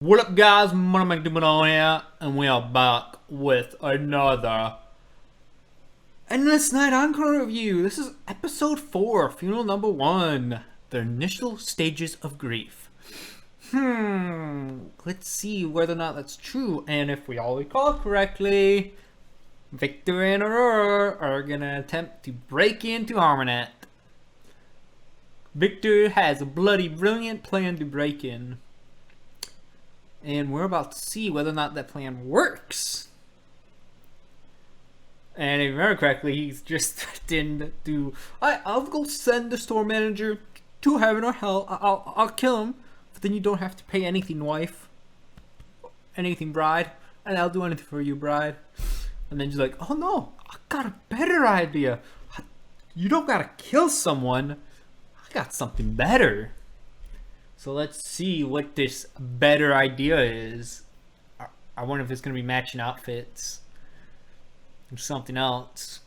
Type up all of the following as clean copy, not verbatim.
What up, guys? Money here, and we are back with another Endless Night Encore review. This is episode 4, funeral number 1, the initial stages of grief. Let's see whether or not that's true, and if we all recall correctly, Viktor and Aurora are gonna attempt to break into Harmonet. Viktor has a bloody brilliant plan to break in. And we're about to see whether or not that plan works. And if you remember correctly, he's just threatened to, I'll go send the store manager to heaven or hell. I'll kill him. But then you don't have to pay anything, wife. Anything, bride. And I'll do anything for you, bride. And then she's like, oh no, I got a better idea. You don't gotta kill someone. I got something better. So let's see what this better idea is. I wonder if it's going to be matching outfits or something else.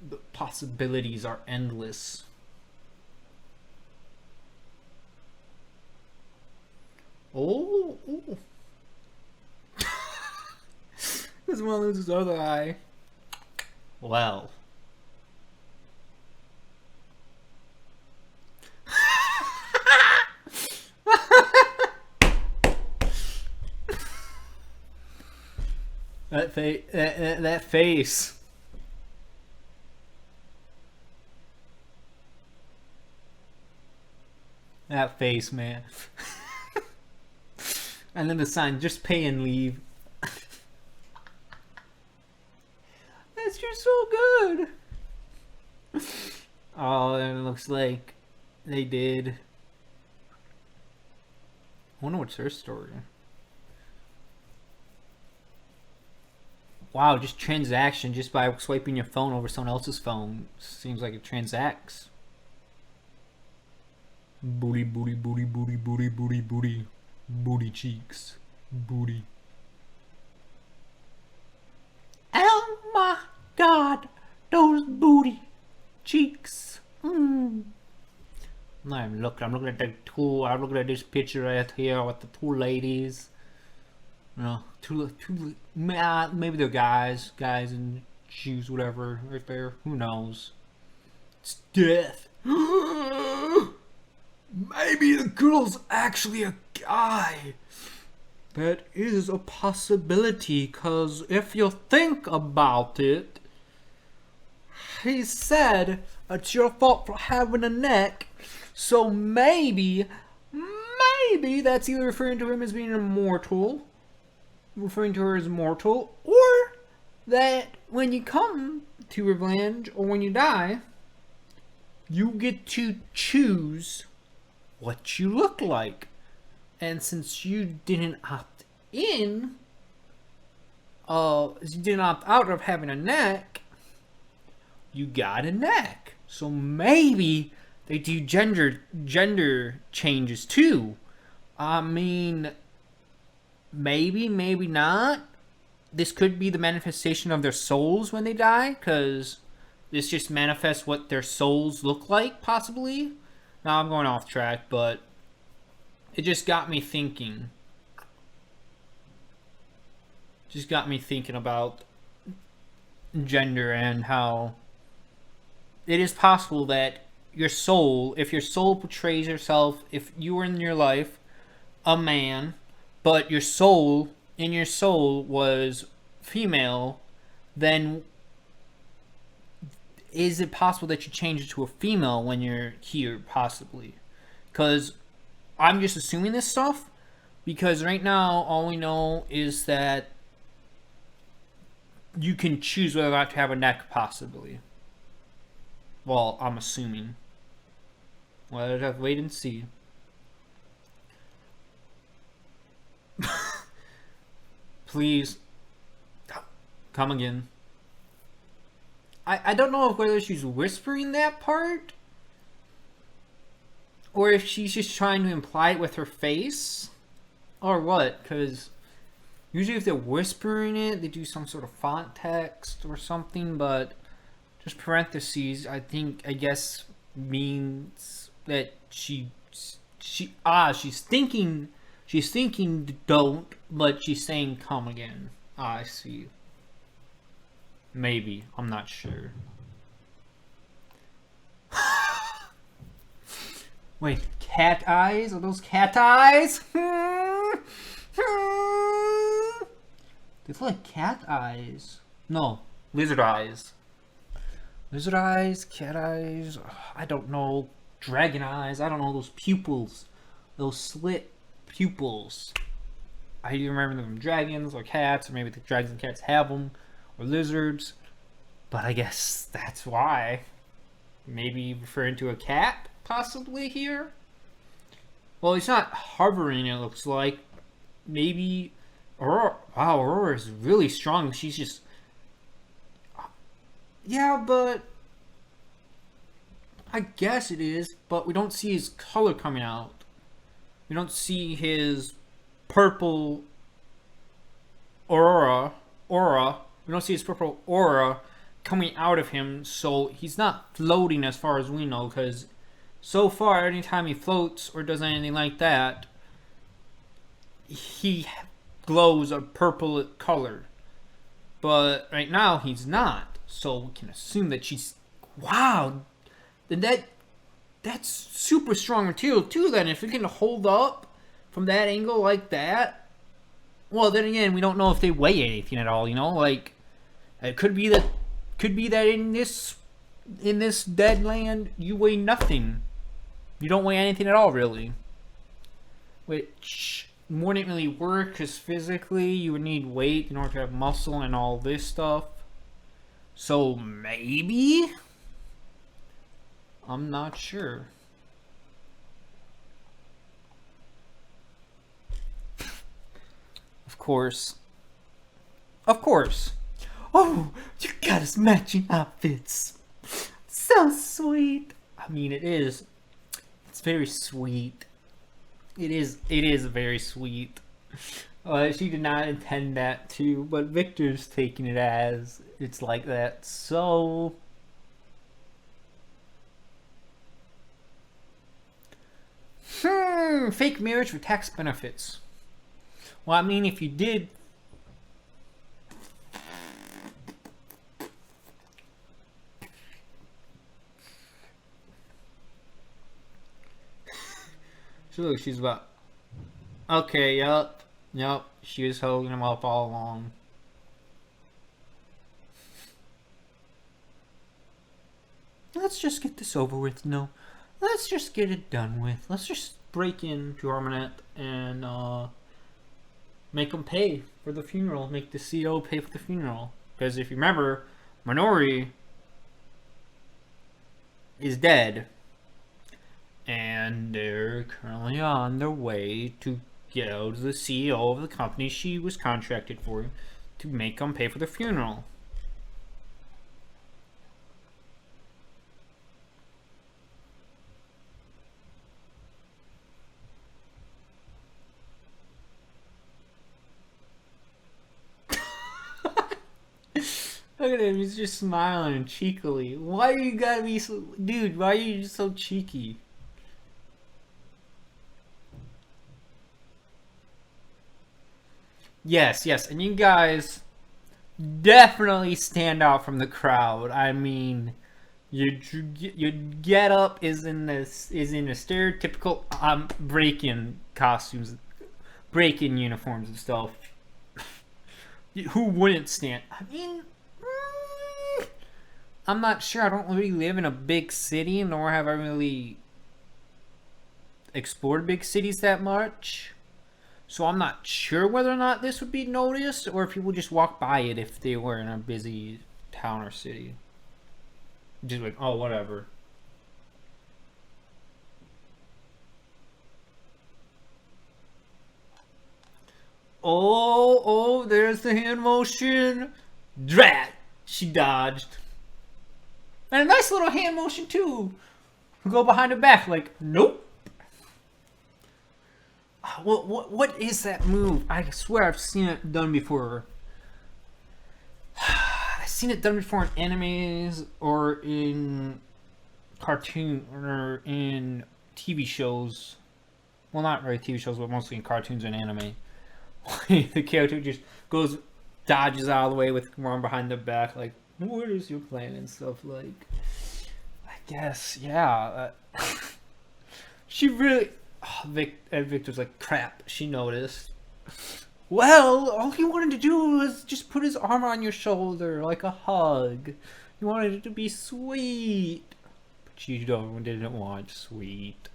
The possibilities are endless. Oh. Doesn't want to lose his other eye. Well. That face. That face, man. And then the sign, just pay and leave. That's just so good. Oh, and it looks like they did. I wonder what's her story. Wow, just transaction just by swiping your phone over someone else's phone. Seems like it transacts. Booty, booty, booty, booty, booty, booty, booty. Booty cheeks. Booty. Oh my god, those booty cheeks. I'm looking at the two. I'm looking at this picture right here with the two ladies. You know, maybe they're guys in shoes, whatever, right there. Who knows? It's death. Maybe the girl's actually a guy. That is a possibility, cause if you think about it, he said it's your fault for having a neck, so maybe that's either referring to him as being immortal, referring to her as mortal, or that when you come to revenge or when you die, you get to choose what you look like. And since you didn't opt in, you didn't opt out of having a neck, you got a neck. So maybe they do gender changes too. I mean, maybe not. This could be the manifestation of their souls when they die, because this just manifests what their souls look like, possibly. Now I'm going off track, but it just got me thinking. Just got me thinking about gender and how it is possible that your soul, if your soul portrays yourself, if you were in your life a man, but your soul was female, then is it possible that you change it to a female when you're here, possibly? Because I'm just assuming this stuff, because right now all we know is that you can choose whether or not to have a neck, possibly. Well, I'm assuming. Well, I'll have to wait and see. Please come again. I don't know whether she's whispering that part or if she's just trying to imply it with her face or what, because usually if they're whispering it, they do some sort of font text or something, but just parentheses, I guess means that she's thinking She's thinking don't, but she's saying come again. Ah, I see. Maybe. I'm not sure. Wait, cat eyes? Are those cat eyes? They look like cat eyes. No, lizard eyes. Lizard eyes, cat eyes, I don't know. Dragon eyes, I don't know. Those pupils. Those slit pupils. I either remember them from dragons or cats, or maybe the dragons and cats have them, or lizards. But I guess that's why. Maybe referring to a cat, possibly here? Well, he's not hovering, it looks like. Maybe Aurora. Wow, Aurora is really strong. She's just... Yeah, but... I guess it is, but we don't see his color coming out. We don't see his purple aura. We don't see his purple aura coming out of him, so he's not floating as far as we know, because so far, anytime he floats or does anything like that, he glows a purple color. But right now, he's not, so we can assume that she's... Wow! Then that's super strong material too, then, if it can hold up from that angle like that. Well, then again, we don't know if they weigh anything at all, you know? Like, it could be that in this dead land, you weigh nothing. You don't weigh anything at all, really. Which wouldn't really work, because physically, you would need weight in order to have muscle and all this stuff. So, maybe? I'm not sure. Of course. Oh, you got us matching outfits. So sweet. I mean, it is. It's very sweet. It is very sweet. She did not intend that to, but Victor's taking it as it's like that. So... fake marriage for tax benefits. Well, I mean, if you did... So look, she's about... Okay, yup. She was holding him up all along. Let's just get this over with, no. Let's just get it done with. Let's just break into Armanet and make them pay for the funeral. Make the CO pay for the funeral. Because if you remember, Minori is dead. And they're currently on their way to go to the CEO of the company she was contracted for to make them pay for the funeral. Look at him, he's just smiling cheekily. Why you gotta be so... Dude, why are you just so cheeky? Yes, and you guys definitely stand out from the crowd. I mean, your get up is in a stereotypical break-in costumes, break-in uniforms and stuff. Who wouldn't stand? I mean, I'm not sure. I don't really live in a big city, nor have I really explored big cities that much. So I'm not sure whether or not this would be noticed, or if people just walk by it if they were in a busy town or city. Just like, oh, whatever. Oh, there's the hand motion. Drat! She dodged. And a nice little hand motion, too. Go behind her back, like, nope. What is that move? I swear I've seen it done before. I've seen it done before in animes or in cartoon or in TV shows. well, not really TV shows, but mostly in cartoons and anime. The character just goes, dodges out of the way with one behind their back, like, what is your plan and stuff, like, I guess, yeah. She really, Victor's like, crap, she noticed. Well, all he wanted to do was just put his arm on your shoulder, like a hug. He wanted it to be sweet. But you didn't want sweet.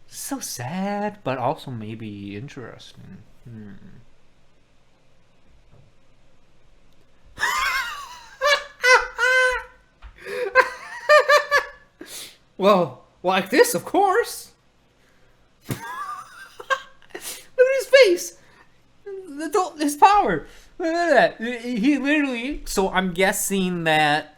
So sad, but also maybe interesting. Well, like this, of course. Look at his face. His power. Look at that. He literally. So I'm guessing that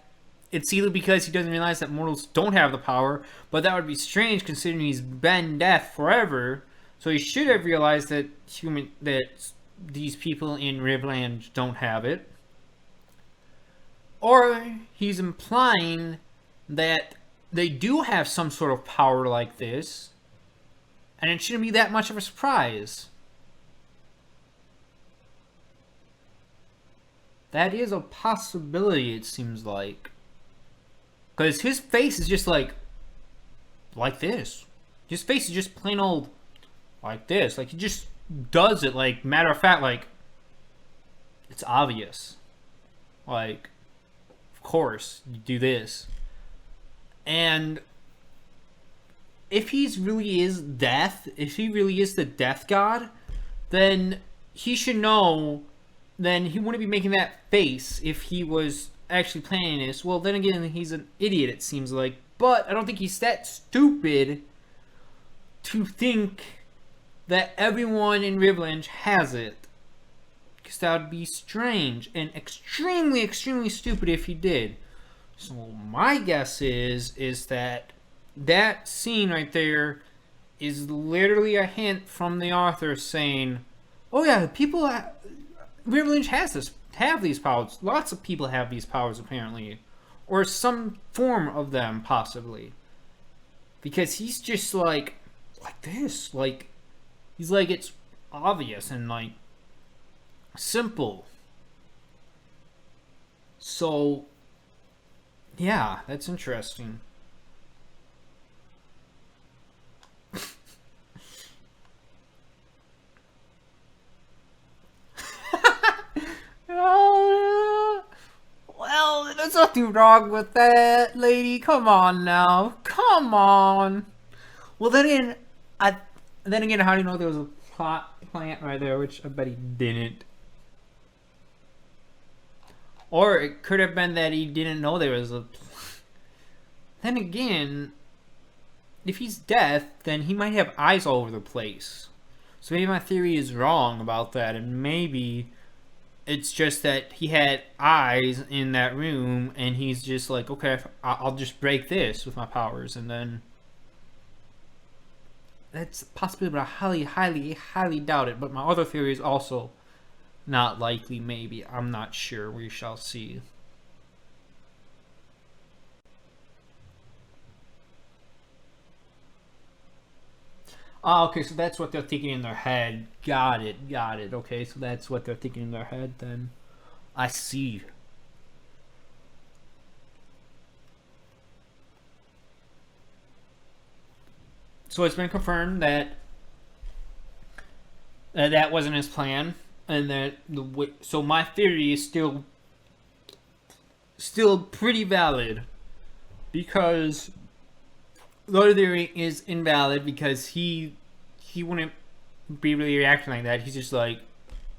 it's either because he doesn't realize that mortals don't have the power, but that would be strange considering he's been deaf forever. So he should have realized that these people in Rivland don't have it. Or he's implying that they do have some sort of power like this, and it shouldn't be that much of a surprise. That is a possibility, it seems like. Because his face is just like this. His face is just plain old like this. Like, he just does it, like, matter of fact, like, it's obvious. Like, of course, you do this. And if he really is death, if he really is the death god, then he should know, then he wouldn't be making that face if he was actually planning this. Well, then again, he's an idiot, it seems like. But I don't think he's that stupid to think that everyone in Rivland has it. Because that would be strange and extremely, extremely stupid if he did. So my guess is that scene right there is literally a hint from the author saying, oh yeah, people, Rivland have these powers. Lots of people have these powers apparently. Or some form of them, possibly. Because he's just like this. Like, he's like, it's obvious and like, simple. So, yeah, that's interesting. Well, there's nothing wrong with that, lady. Come on now. Come on. Well, then again, how do you know there was a plant right there, which I bet he didn't. Or it could have been that he didn't know there was a... Then again, if he's deaf, then he might have eyes all over the place. So maybe my theory is wrong about that, and maybe it's just that he had eyes in that room, and he's just like, okay, I'll just break this with my powers, and then... That's a possibility, but I highly, highly, highly doubt it. But my other theory is also not likely, maybe. I'm not sure. We shall see. Oh, okay, so that's what they're thinking in their head. Got it. Okay, so that's what they're thinking in their head then. I see. So it's been confirmed that that wasn't his plan, and that so my theory is still pretty valid, because the other theory is invalid because he wouldn't be really reacting like that. He's just like,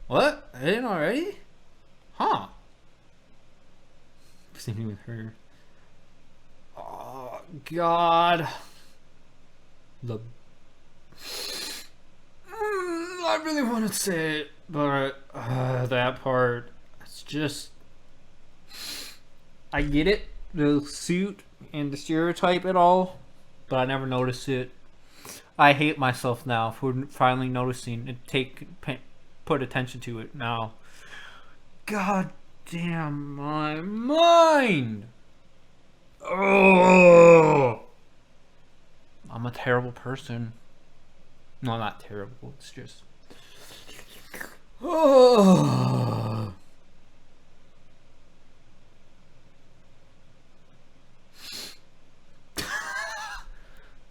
what? I didn't already? Huh? Same thing with her. Oh God. I really want to say it, but that part, it's just, I get it, the suit and the stereotype and all, but I never noticed it. I hate myself now for finally noticing and put attention to it now. God damn my mind! Oh! I'm a terrible person. No, not terrible. It's just.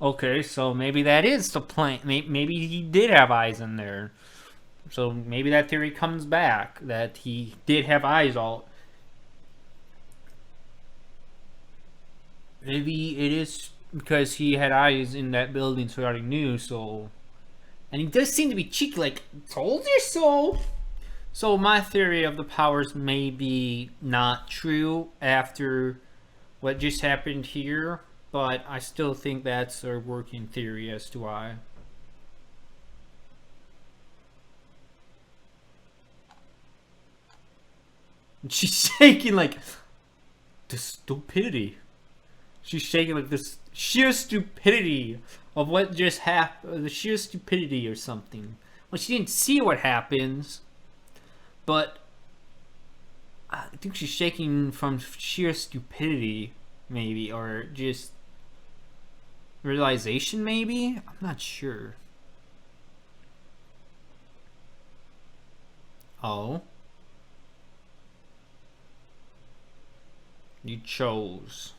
Okay, so maybe that is the plan. Maybe he did have eyes in there. So maybe that theory comes back that he did have eyes all. Maybe it is because he had eyes in that building, so he already knew. So, and he does seem to be cheeky, like told you so. So my theory of the powers may be not true after what just happened here, but I still think that's a working theory as to why. She's shaking like the stupidity. She's shaking like this sheer stupidity of what just happened. The sheer stupidity or something. Well, she didn't see what happens, but I think she's shaking from sheer stupidity, maybe, or just realization, maybe? I'm not sure. Oh. You chose.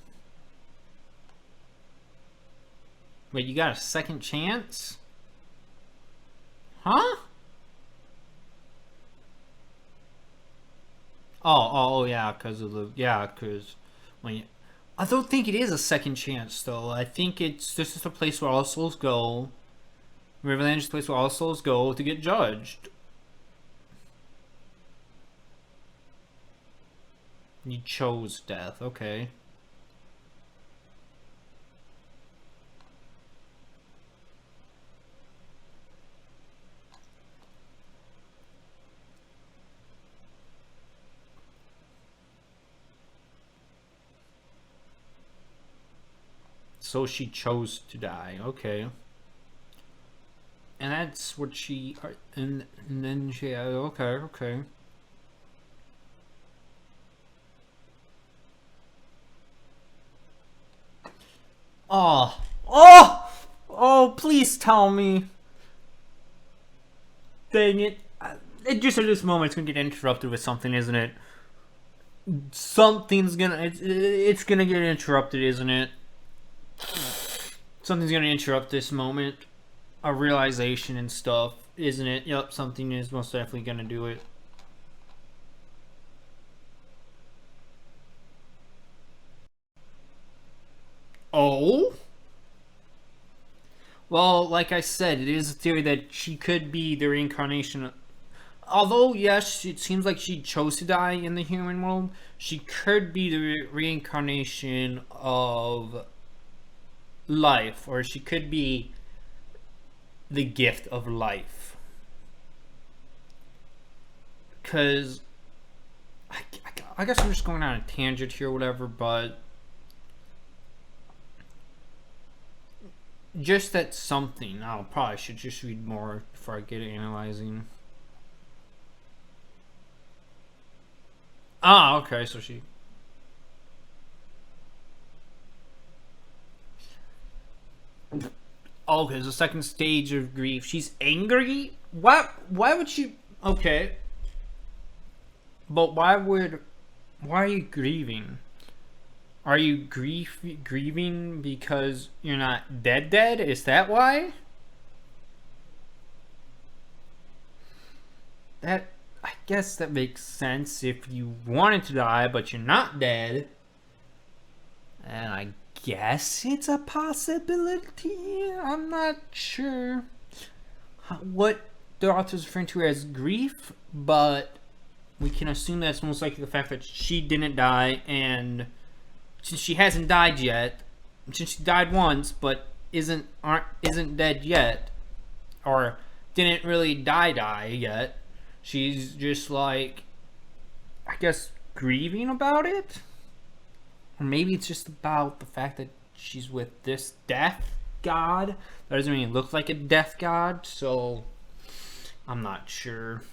Wait, you got a second chance? Huh? Oh, yeah, because of the... Yeah, because when you... I don't think it is a second chance, though. I think it's... This is the place where all souls go. Riverland is the place where all souls go to get judged. You chose death, okay. So she chose to die, okay. And that's what she... And then she... Okay. Oh, please tell me. Dang it. It just at this moment it's gonna get interrupted with something, isn't it? Something's gonna... It's gonna get interrupted, isn't it? Something's gonna interrupt this moment. A realization and stuff, isn't it? Yep, something is most definitely gonna do it. Oh? Well, like I said, it is a theory that she could be the reincarnation. Although, yes, it seems like she chose to die in the human world, she could be the reincarnation of life, or she could be the gift of life. Because I guess I'm just going on a tangent here or whatever, but just that something. I probably should just read more before I get analyzing. Okay, so she... Okay, it's the second stage of grief. She's angry? Why would she... Okay. But why are you grieving? Are you grieving because you're not dead? Is that why? I guess that makes sense if you wanted to die but you're not dead. And I guess it's a possibility. I'm not sure what the author's referring to as grief, but we can assume that's most likely the fact that she didn't die, and since she hasn't died yet, since she died once but isn't dead yet, or didn't really die yet, she's just like, I guess, grieving about it. Or maybe it's just about the fact that she's with this death god that doesn't really look like a death god, so I'm not sure.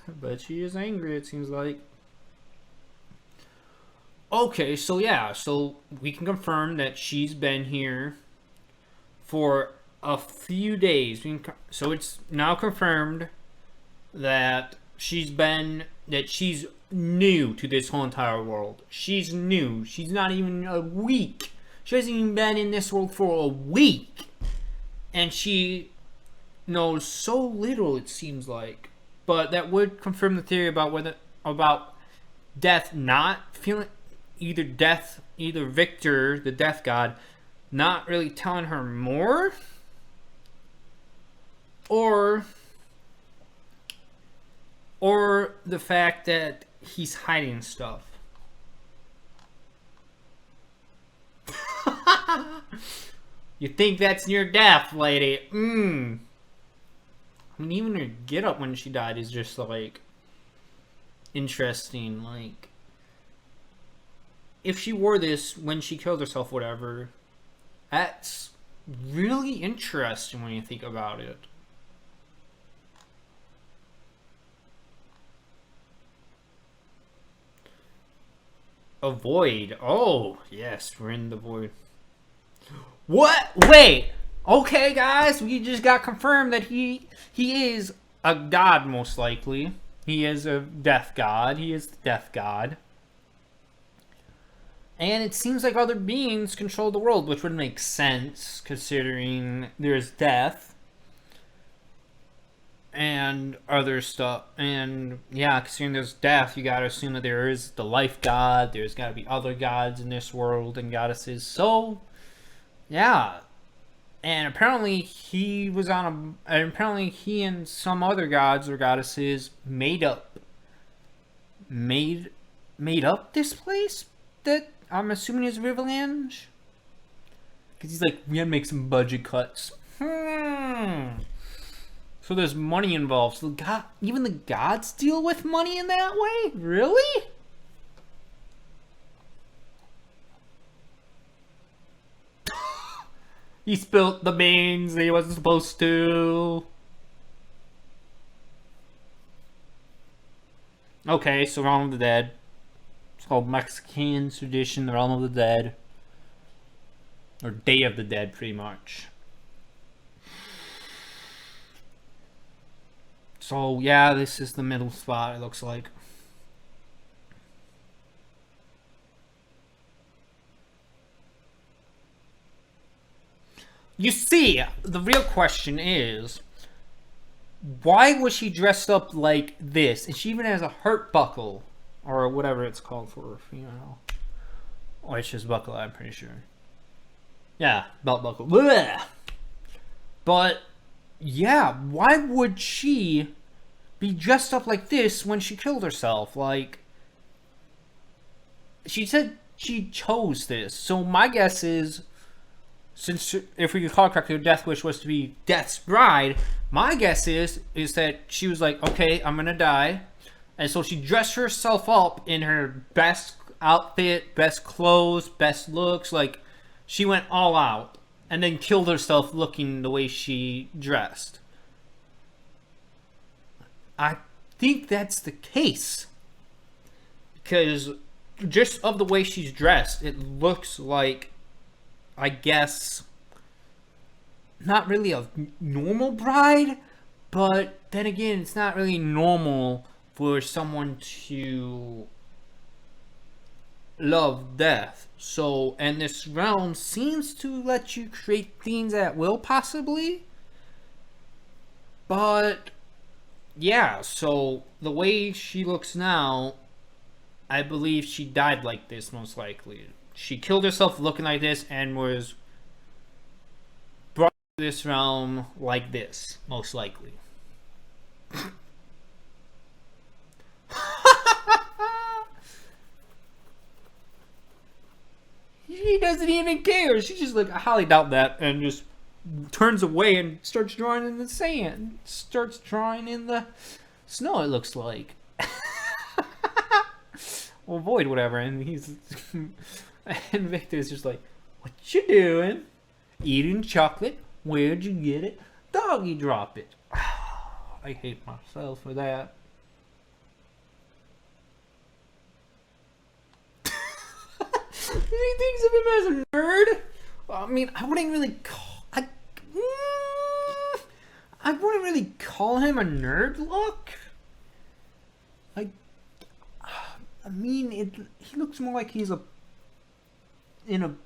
But she is angry, it seems like. Okay, so yeah, so we can confirm that she's been here for a few days. So it's now confirmed that she's new to this whole entire world. She's new. She's not even a week. She hasn't even been in this world for a week. And she knows so little, it seems like. But that would confirm the theory about Death not feeling either Victor, the death god, not really telling her more, or the fact that he's hiding stuff. You think that's near death, lady? I mean, even her get up when she died is just like interesting. Like, if she wore this when she killed herself, whatever, that's really interesting when you think about it. A void. Oh, yes, we're in the void. What? Wait. Okay, guys, we just got confirmed that he is a god, most likely. He is a death god. He is the death god. And it seems like other beings control the world, which would make sense, considering there's death and other stuff. And yeah, considering there's death, you gotta assume that there is the life god. There's gotta be other gods in this world and goddesses. So, yeah. And apparently he and some other gods or goddesses made up this place that I'm assuming is Riverland. Because he's like, we gotta make some budget cuts. So there's money involved. So even the gods deal with money in that way? Really? He spilt the beans that he wasn't supposed to. Okay, so Realm of the Dead. It's called Mexican tradition, the Realm of the Dead. Or Day of the Dead, pretty much. So, yeah, this is the middle spot, it looks like. You see, the real question is, why was she dressed up like this? And she even has a heart buckle, or whatever it's called for a female. Or it's just buckle, I'm pretty sure. Yeah, belt buckle. Blech. But, yeah, why would she be dressed up like this when she killed herself? Like, she said she chose this. So my guess is, since, if we recall correctly, her death wish was to be Death's bride, my guess is that she was like, okay, I'm gonna die. And so she dressed herself up in her best outfit, best clothes, best looks. Like, she went all out. And then killed herself looking the way she dressed. I think that's the case. Because just of the way she's dressed, it looks like, I guess, not really a normal bride, but then again, it's not really normal for someone to love death. So, and this realm seems to let you create things at will, possibly. But, yeah, so the way she looks now, I believe she died like this, most likely. She killed herself looking like this and was brought to this realm like this, most likely. She doesn't even care. She's just like, I highly doubt that, and just turns away and starts drawing in the sand. Starts drawing in the snow, it looks like. Well, Void, whatever, and he's... And Victor's just like, what you doing? Eating chocolate? Where'd you get it? Doggy drop it. I hate myself for that. He thinks of him as a nerd. I mean, I wouldn't really call... I wouldn't really call him a nerd look. Like, I mean, he looks more like he's in a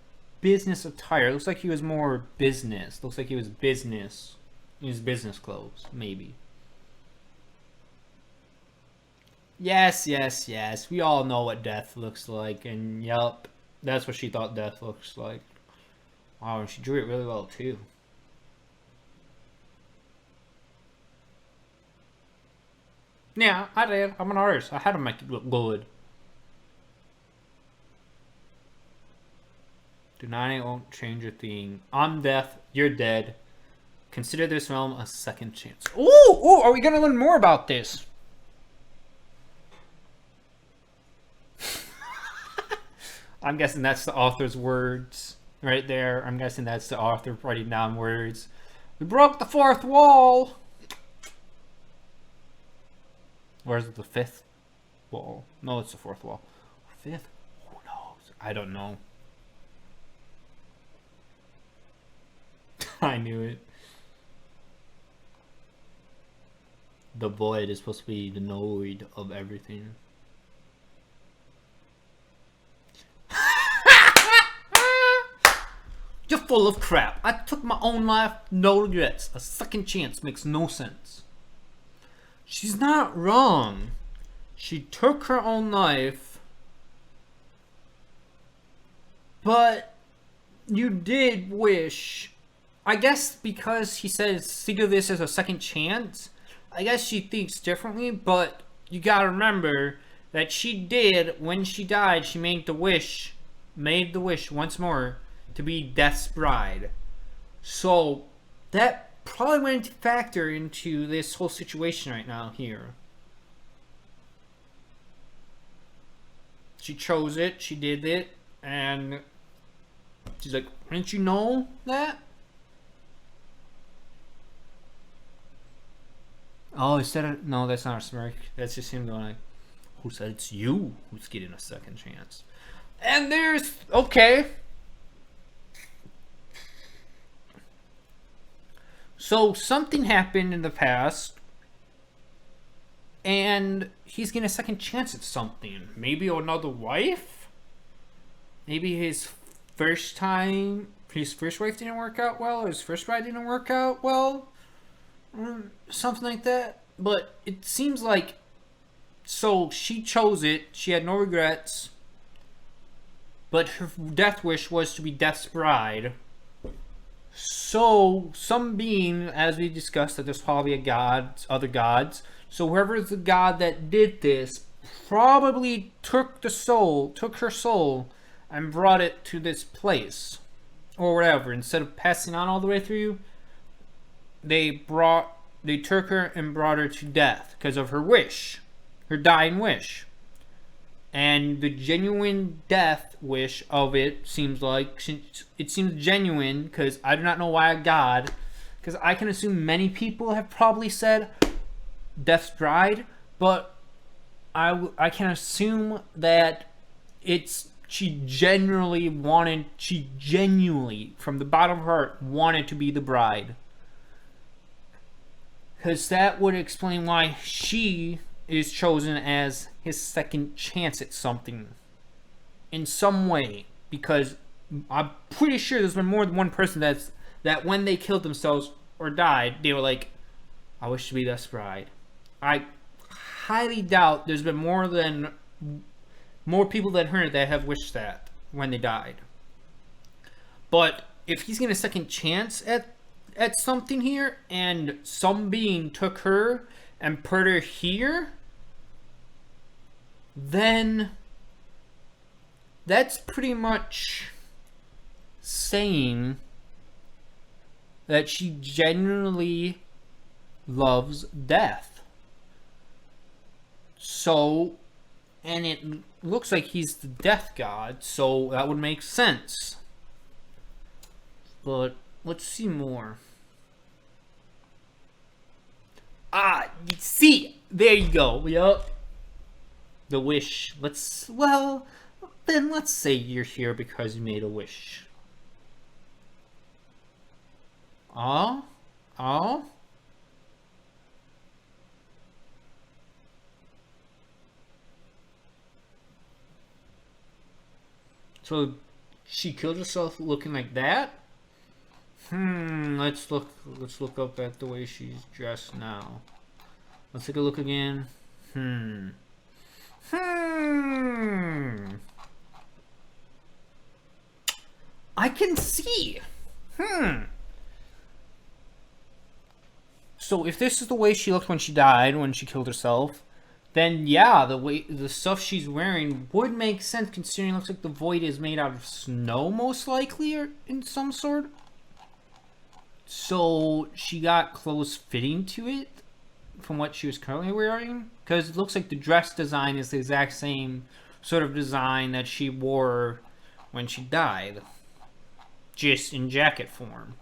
business attire. It looks like he was more business. Looks like he was business. In his business clothes, maybe. Yes, yes, yes. We all know what death looks like, and yup, that's what she thought death looks like. Wow, and she drew it really well too. Yeah, I did. I'm an artist. I had to make it look good. Denying it won't change a thing. I'm deaf. You're dead. Consider this film a second chance. Ooh, are we gonna learn more about this? I'm guessing that's the author's words right there. I'm guessing that's the author writing down words. We broke the fourth wall. Or is it the fifth wall? No, it's the fourth wall. Fifth? Who knows? I don't know. I knew it. The void is supposed to be the noid of everything. You're full of crap. I took my own life, no regrets. A second chance makes no sense. She's not wrong. She took her own life, but you did wish. I guess because he says think of this as a second chance, I guess she thinks differently, but you gotta remember that she did, when she died, she made the wish once more to be Death's bride. So that probably went into factor into this whole situation right now here. She chose it, she did it, and she's like, didn't you know that? Oh, instead of, no, that's not a smirk. That's just him going like, who said it's you who's getting a second chance? And there's, okay. So something happened in the past, and he's getting a second chance at something. Maybe another wife? Maybe his first wife didn't work out well, his first bride didn't work out well? Something like that. But it seems like, so she chose it, she had no regrets, but her death wish was to be Death's bride. So some being, as we discussed, that there's probably a god, other gods, so whoever's the god that did this probably took her soul and brought it to this place or whatever. Instead of passing on all the way through, they took her and brought her to death because of her wish, her dying wish. And the genuine death wish of it seems like, it seems genuine, because I do not know why a god, because I can assume many people have probably said Death's bride, but I can assume that she genuinely, from the bottom of her heart, wanted to be the bride. Because that would explain why she is chosen as his second chance at something. In some way. Because I'm pretty sure there's been more than one person that when they killed themselves or died, they were like, I wish to be Death's bride. I highly doubt there's been more people than her that have wished that when they died. But if he's getting a second chance at something here, and some being took her and put her here, then that's pretty much saying that she genuinely loves death. So, and it looks like he's the death god, so that would make sense. But let's see more. See, there you go. Yup. The wish. Let's say you're here because you made a wish. Oh? So she killed herself looking like that? Let's look up at the way she's dressed now. Let's take a look again. I can see. So if this is the way she looked when she died, when she killed herself, then yeah, the stuff she's wearing would make sense, considering it looks like the void is made out of snow, most likely, or in some sort. So she got clothes fitting to it from what she was currently wearing, because it looks like the dress design is the exact same sort of design that she wore when she died, just in jacket form.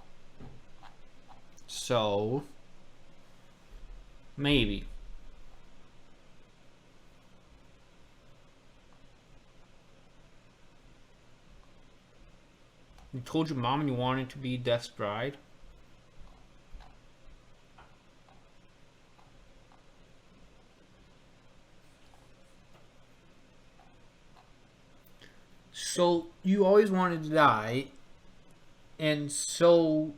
So maybe. You told your mom you wanted to be Death's bride? So you always wanted to die, and so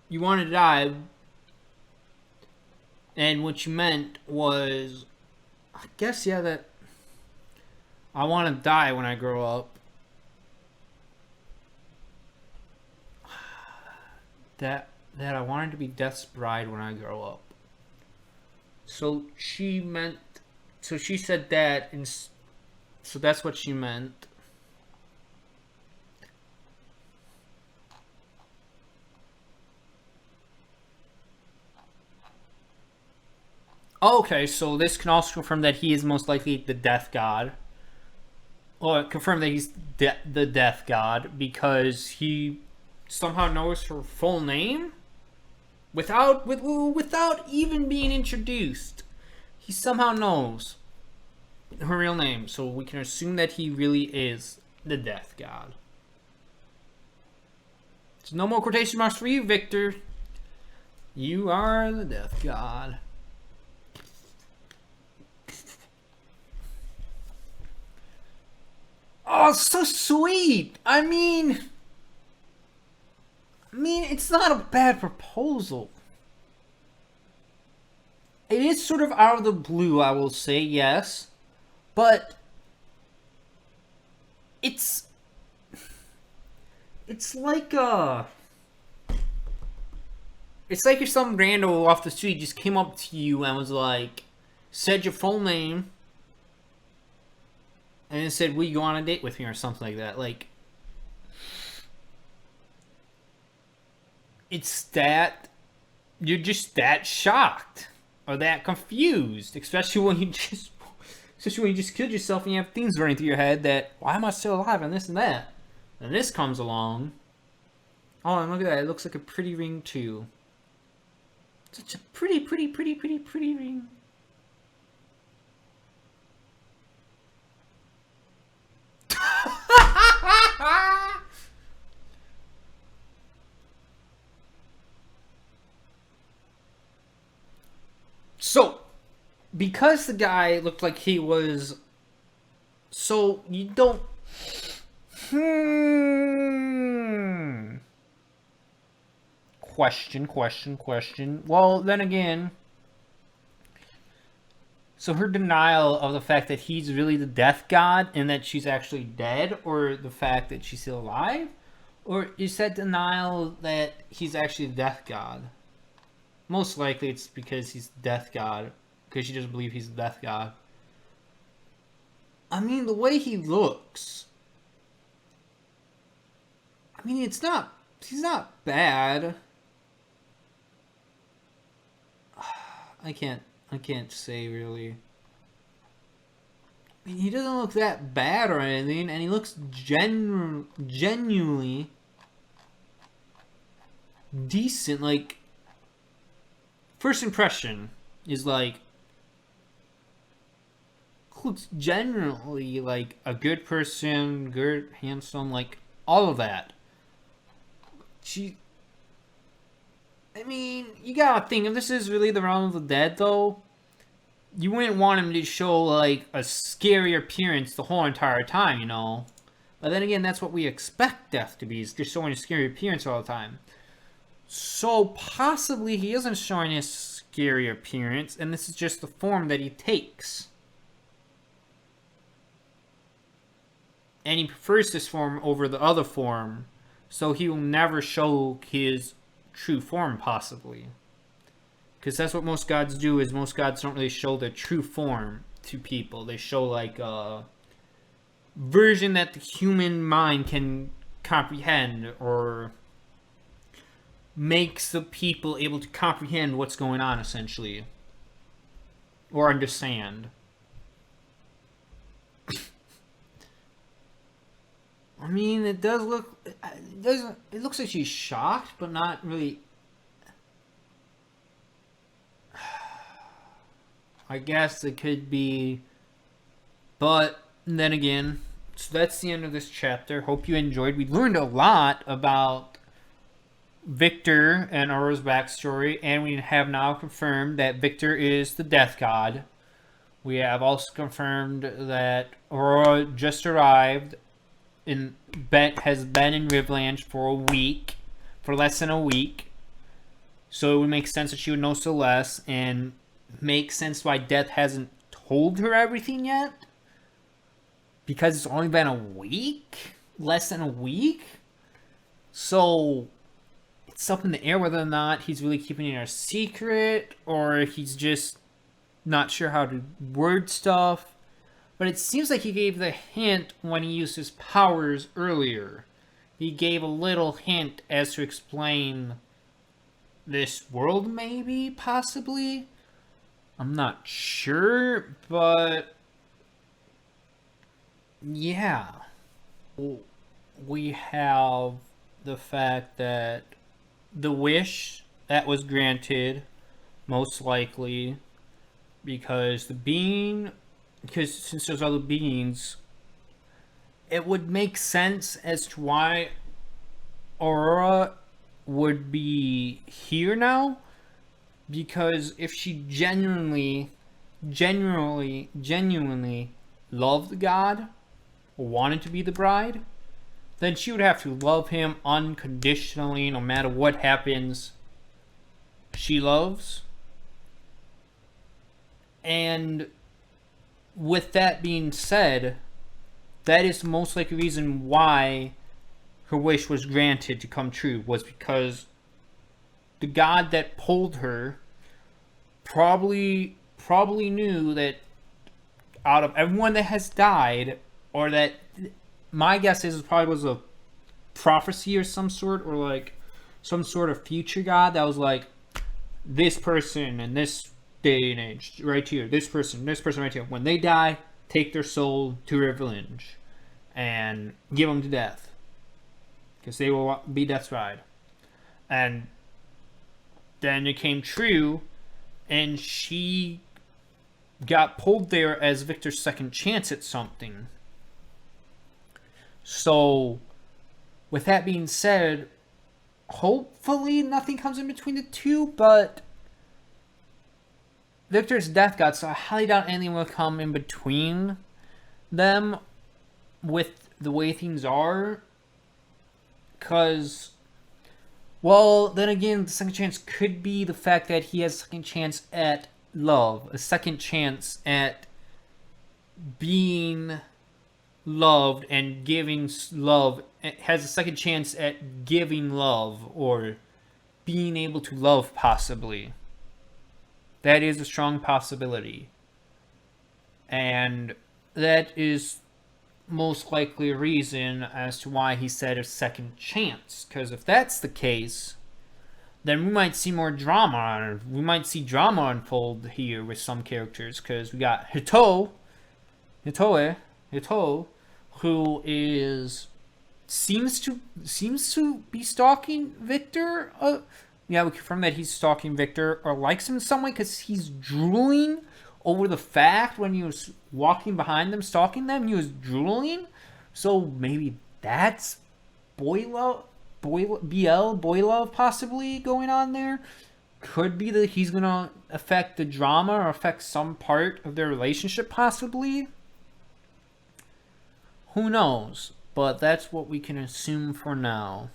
you wanted to die, and what you meant was, I guess, yeah, that I want to die when I grow up. That I wanted to be Death's bride when I grow up. So she meant, so she said that, and so that's what she meant. Okay, so this can also confirm that he is most likely the death god. Or confirm that he's the death god because he somehow knows her full name without even being introduced. He somehow knows her real name, so we can assume that he really is the death god. So no more quotation marks for you, Victor. You are the death god. Oh, so sweet. I mean, it's not a bad proposal. It is sort of out of the blue, I will say, yes. But it's like it's like if some rando off the street just came up to you and was like, said your full name, and then said, will you go on a date with me, or something like that. Like, it's that you're just that shocked or that confused, especially when you just killed yourself and you have things running through your head that, why am I still alive, and this and that. And this comes along. Oh, and look at that. It looks like a pretty ring too. Such a pretty ring. So, because the guy looked like he was... So, you don't... Question. Well, then again... So her denial of the fact that he's really the death god and that she's actually dead, or the fact that she's still alive? Or is that denial that he's actually the death god? Most likely it's because he's the death god, because she doesn't believe he's the death god. I mean, the way he looks... I mean, he's not bad. I can't say, really. I mean, he doesn't look that bad or anything, and he looks genuinely decent. Like, first impression is like, looks generally like a good person, good, handsome, like all of that. I mean, you gotta think, if this is really the realm of the dead, though, you wouldn't want him to show like a scary appearance the whole entire time, you know. But then again, that's what we expect Death to be, is just showing a scary appearance all the time. So possibly he isn't showing his scary appearance, and this is just the form that he takes. And he prefers this form over the other form, so he will never show his true form, possibly. Because that's what most gods do, is most gods don't really show their true form to people. They show like a version that the human mind can comprehend, or makes the people able to comprehend what's going on, essentially, or understand. I mean, it does look, it looks like she's shocked, but not really. I guess it could be, but then again, so that's the end of this chapter. Hope you enjoyed. We learned a lot about Viktor and Aurora's backstory, and we have now confirmed that Viktor is the death god. We have also confirmed that Aurora just arrived has been in Riverland for less than a week. So it would make sense that she would know Celeste, and makes sense why Death hasn't told her everything yet. Because it's only been a week? Less than a week? So it's up in the air whether or not he's really keeping it a secret, or he's just not sure how to word stuff. But it seems like he gave the hint when he used his powers earlier. He gave a little hint as to explain this world, maybe, possibly. I'm not sure, but yeah. We have the fact that the wish that was granted, most likely, because since there's other beings, it would make sense as to why Aurora would be here now, because if she genuinely loved God, or wanted to be the bride, then she would have to love him unconditionally, no matter what happens. She loves. And with that being said, that is the most likely reason why her wish was granted to come true, was because the god that pulled her probably knew that out of everyone that has died, or that, my guess is, it probably was a prophecy or some sort, or like some sort of future god that was like, this person in this day and age right here, this person right here, when they die, take their soul to Riverland and give them to Death, because they will be Death's bride. And then it came true, and she got pulled there as Viktor's second chance at something. So with that being said, hopefully nothing comes in between the two, but Viktor's death god, so I highly doubt anything will come in between them with the way things are. Because, well, then again, the second chance could be the fact that he has a second chance at love, a second chance at being loved and giving love, has a second chance at giving love, or being able to love, possibly. That is a strong possibility. And that is most likely a reason as to why he said a second chance. Because if that's the case, then we might see more drama. We might see drama unfold here with some characters. Because we got Hitoe, who seems to be stalking Viktor. Yeah, we confirm that he's stalking Viktor, or likes him in some way, because he's drooling over the fact when he was walking behind them, stalking them, he was drooling. So maybe that's boy love, possibly going on there. could be that he's gonna affect the drama or affect some part of their relationship, possibly. Who knows? But that's what we can assume for now.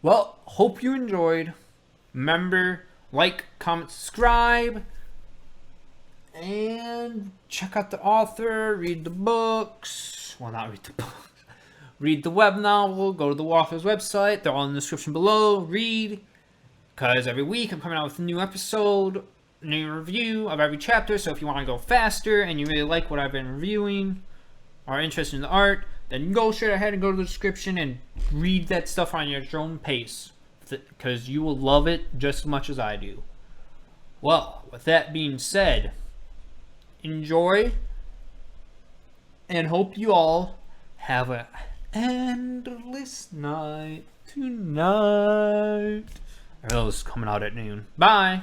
Well, hope you enjoyed. Remember, like, comment, subscribe, and check out the author, read the books. Well, not read the books. Read the web novel, go to the author's website. They're all in the description below. Read. Because every week I'm coming out with a new episode, new review of every chapter. So if you want to go faster and you really like what I've been reviewing, or are interested in the art, then go straight ahead and go to the description and read that stuff on your own pace. Because you will love it just as much as I do. Well, with that being said, enjoy. And hope you all have an endless night tonight. Arrow's coming out at noon. Bye.